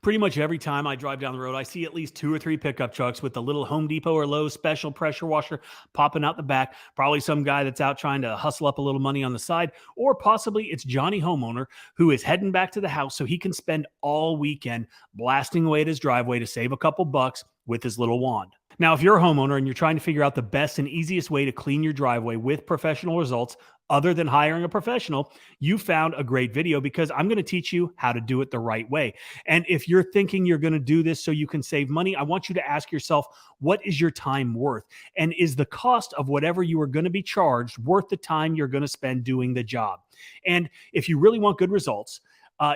Pretty much every time I drive down the road, I see at least two or three pickup trucks with the little Home Depot or Lowe's special pressure washer popping out the back. Probably some guy that's out trying to hustle up a little money on the side, or possibly it's Johnny Homeowner who is heading back to the house so he can spend all weekend blasting away at his driveway to save a couple bucks with his little wand. Now, if you're a homeowner and you're trying to figure out the best and easiest way to clean your driveway with professional results, other than hiring a professional, you found a great video because I'm going to teach you how to do it the right way. And if you're thinking you're going to do this so you can save money, I want you to ask yourself, what is your time worth? And is the cost of whatever you are going to be charged worth the time you're going to spend doing the job? And if you really want good results,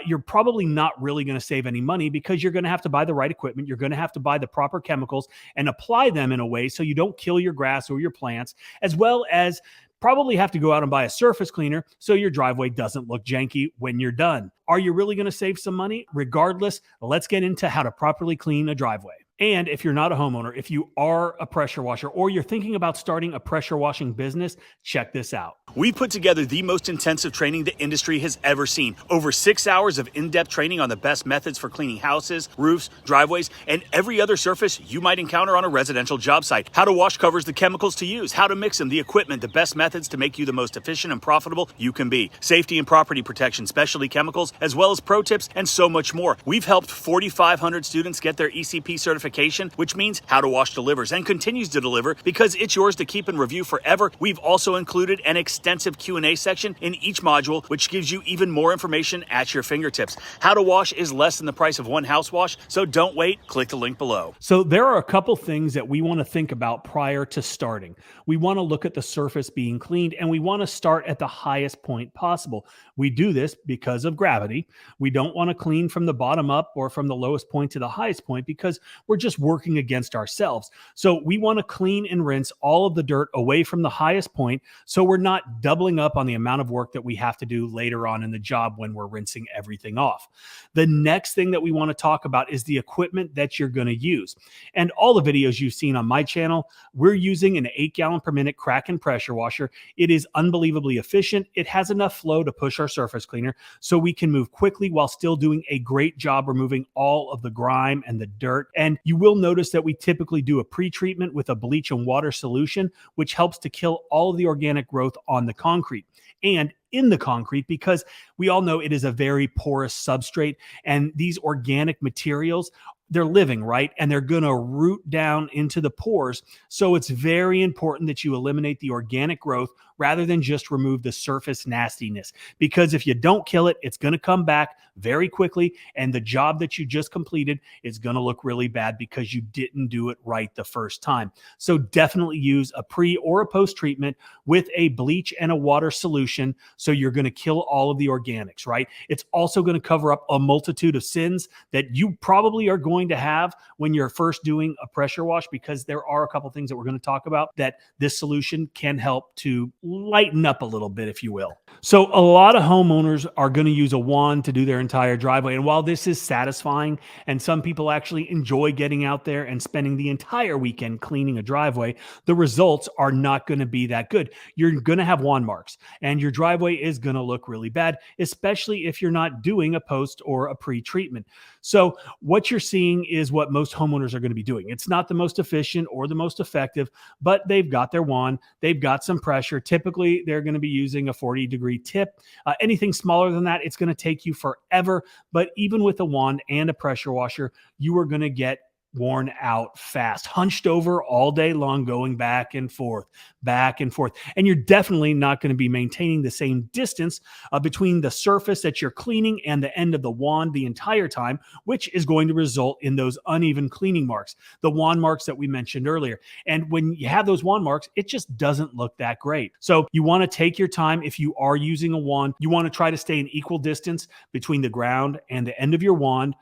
you're probably not really going to save any money because you're going to have to buy the right equipment. You're going to have to buy the proper chemicals and apply them in a way so you don't kill your grass or your plants, as well as probably have to go out and buy a surface cleaner so your driveway doesn't look janky when you're done. Are you really going to save some money? Regardless, let's get into how to properly clean a driveway. And if you're not a homeowner, if you are a pressure washer or you're thinking about starting a pressure washing business, check this out. We put together the most intensive training the industry has ever seen. Over 6 hours of in-depth training on the best methods for cleaning houses, roofs, driveways, and every other surface you might encounter on a residential job site. How to wash covers, the chemicals to use, how to mix them, the equipment, the best methods to make you the most efficient and profitable you can be. Safety and property protection, specialty chemicals, as well as pro tips, and so much more. We've helped 4,500 students get their ECP certification, which means How to Wash delivers and continues to deliver because it's yours to keep and review forever. We've also included an extensive Q&A section in each module, which gives you even more information at your fingertips. How to Wash is less than the price of one house wash, so don't wait. Click the link below. So there are a couple things that we want to think about prior to starting. We want to look at the surface being cleaned, and we want to start at the highest point possible. We do this because of gravity. We don't want to clean from the bottom up or from the lowest point to the highest point because we're just working against ourselves. So we want to clean and rinse all of the dirt away from the highest point so we're not doubling up on the amount of work that we have to do later on in the job when we're rinsing everything off. The next thing that we want to talk about is the equipment that you're going to use. And all the videos you've seen on my channel, we're using an 8-gallon per minute Kraken pressure washer. It is unbelievably efficient. It has enough flow to push our surface cleaner so we can move quickly while still doing a great job removing all of the grime and the dirt. And you will notice that we typically do a pre-treatment with a bleach and water solution, which helps to kill all of the organic growth on the concrete and in the concrete, because we all know it is a very porous substrate, and these organic materials, they're living, right? And they're going to root down into the pores. So it's very important that you eliminate the organic growth rather than just remove the surface nastiness. Because if you don't kill it, it's going to come back very quickly. And the job that you just completed is going to look really bad because you didn't do it right the first time. So definitely use a pre or a post treatment with a bleach and a water solution. So you're going to kill all of the organics, right? It's also going to cover up a multitude of sins that you probably are going to have when you're first doing a pressure wash, because there are a couple things that we're going to talk about that this solution can help to lighten up a little bit, if you will. So a lot of homeowners are going to use a wand to do their entire driveway. And while this is satisfying, and some people actually enjoy getting out there and spending the entire weekend cleaning a driveway, the results are not going to be that good. You're going to have wand marks, and your driveway is going to look really bad, especially if you're not doing a post or a pre-treatment. So what you're seeing is what most homeowners are going to be doing. It's not the most efficient or the most effective, but they've got their wand, they've got some pressure. Typically, they're going to be using a 40-degree tip. Anything smaller than that, it's going to take you forever. But even with a wand and a pressure washer, you are going to get worn out fast, hunched over all day long, going back and forth, back and forth. And you're definitely not going to be maintaining the same distance between the surface that you're cleaning and the end of the wand the entire time, which is going to result in those uneven cleaning marks, the wand marks that we mentioned earlier. And when you have those wand marks, it just doesn't look that great. So you want to take your time. If you are using a wand, you want to try to stay an equal distance between the ground and the end of your wand,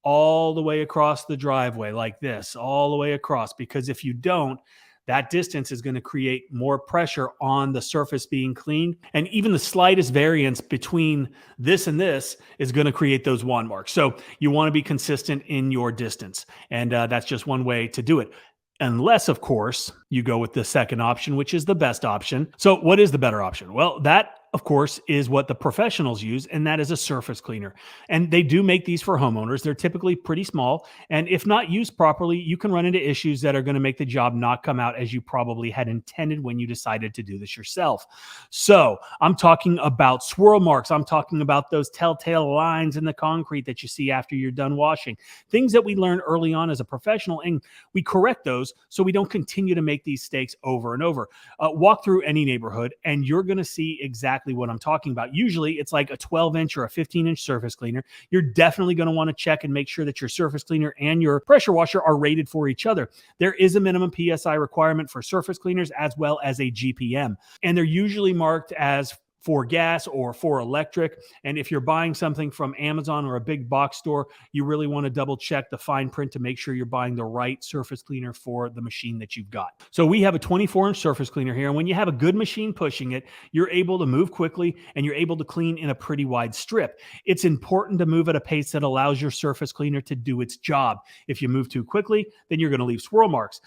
all the way across the driveway like this, all the way across, because if you don't, that distance is going to create more pressure on the surface being cleaned. And even the slightest variance between this and this is going to create those wand marks. So you want to be consistent in your distance. And that's just one way to do it. Unless, of course, you go with the second option, which is the best option. So what is the better option? Well, that of course, is what the professionals use, and that is a surface cleaner. And they do make these for homeowners. They're typically pretty small. And if not used properly, you can run into issues that are going to make the job not come out as you probably had intended when you decided to do this yourself. So I'm talking about swirl marks. I'm talking about those telltale lines in the concrete that you see after you're done washing. Things that we learn early on as a professional, and we correct those so we don't continue to make these mistakes over and over. Walk through any neighborhood and you're going to see exactly what I'm talking about. Usually it's like a 12-inch or a 15-inch surface cleaner. You're definitely going to want to check and make sure that your surface cleaner and your pressure washer are rated for each other. There is a minimum PSI requirement for surface cleaners as well as a GPM, and they're usually marked as for gas or for electric. And if you're buying something from Amazon or a big box store, you really want to double check the fine print to make sure you're buying the right surface cleaner for the machine that you've got. So we have a 24-inch surface cleaner here. And when you have a good machine pushing it, you're able to move quickly and you're able to clean in a pretty wide strip. It's important to move at a pace that allows your surface cleaner to do its job. If you move too quickly, then you're going to leave swirl marks,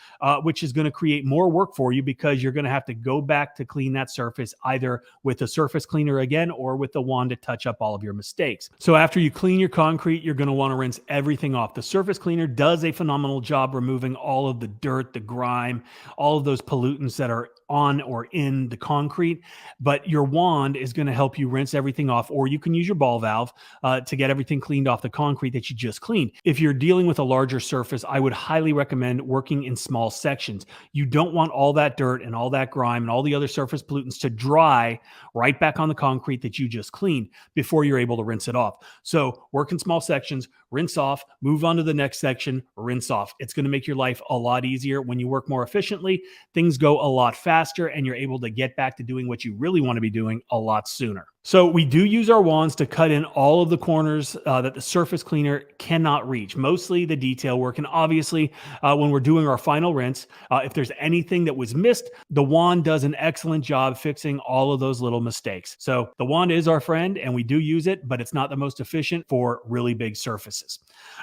which is going to create more work for you because you're going to have to go back to clean that surface either with a surface cleaner again or with the wand to touch up all of your mistakes. So after you clean your concrete, you're going to want to rinse everything off. The surface cleaner does a phenomenal job removing all of the dirt, the grime, all of those pollutants that are on or in the concrete, but your wand is going to help you rinse everything off, or you can use your ball valve to get everything cleaned off the concrete that you just cleaned. If you're dealing with a larger surface, I would highly recommend working in small sections. You don't want all that dirt and all that grime and all the other surface pollutants to dry right back on the concrete that you just cleaned before you're able to rinse it off. So work in small sections, rinse off, move on to the next section, rinse off. It's going to make your life a lot easier. When you work more efficiently, things go a lot faster and you're able to get back to doing what you really want to be doing a lot sooner. So we do use our wands to cut in all of the corners that the surface cleaner cannot reach, mostly the detail work. And obviously, when we're doing our final rinse, if there's anything that was missed, the wand does an excellent job fixing all of those little mistakes. So the wand is our friend and we do use it, but it's not the most efficient for really big surfaces.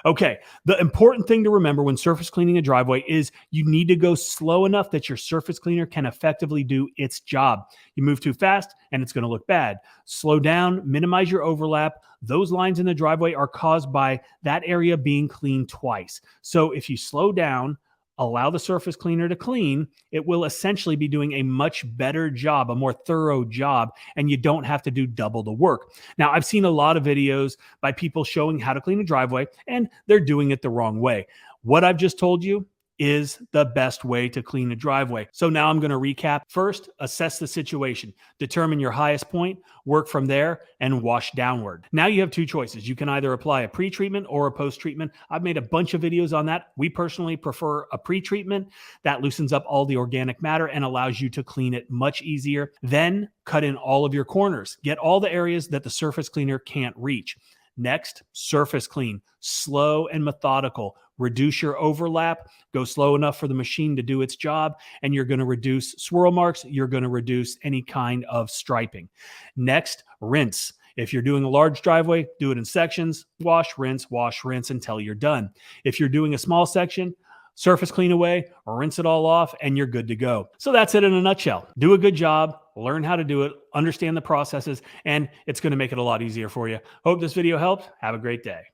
Okay, the important thing to remember when surface cleaning a driveway is you need to go slow enough that your surface cleaner can effectively do its job. You move too fast and it's going to look bad. Slow down, minimize your overlap. Those lines in the driveway are caused by that area being cleaned twice. So if you slow down, allow the surface cleaner to clean, it will essentially be doing a much better job, a more thorough job, and you don't have to do double the work. Now, I've seen a lot of videos by people showing how to clean a driveway, and they're doing it the wrong way. What I've just told you is the best way to clean a driveway. So now I'm going to recap. First, assess the situation, determine your highest point, work from there, and wash downward. Now you have two choices. You can either apply a pre-treatment or a post-treatment. I've made a bunch of videos on that. We personally prefer a pre-treatment that loosens up all the organic matter and allows you to clean it much easier. Then cut in all of your corners. Get all the areas that the surface cleaner can't reach. Next, surface clean, slow and methodical. Reduce your overlap, go slow enough for the machine to do its job, and you're going to reduce swirl marks. You're going to reduce any kind of striping. Next, rinse. If you're doing a large driveway, do it in sections. Wash, rinse until you're done. If you're doing a small section, surface clean away, rinse it all off, and you're good to go. So that's it in a nutshell. Do a good job, learn how to do it, understand the processes, and it's going to make it a lot easier for you. Hope this video helped. Have a great day.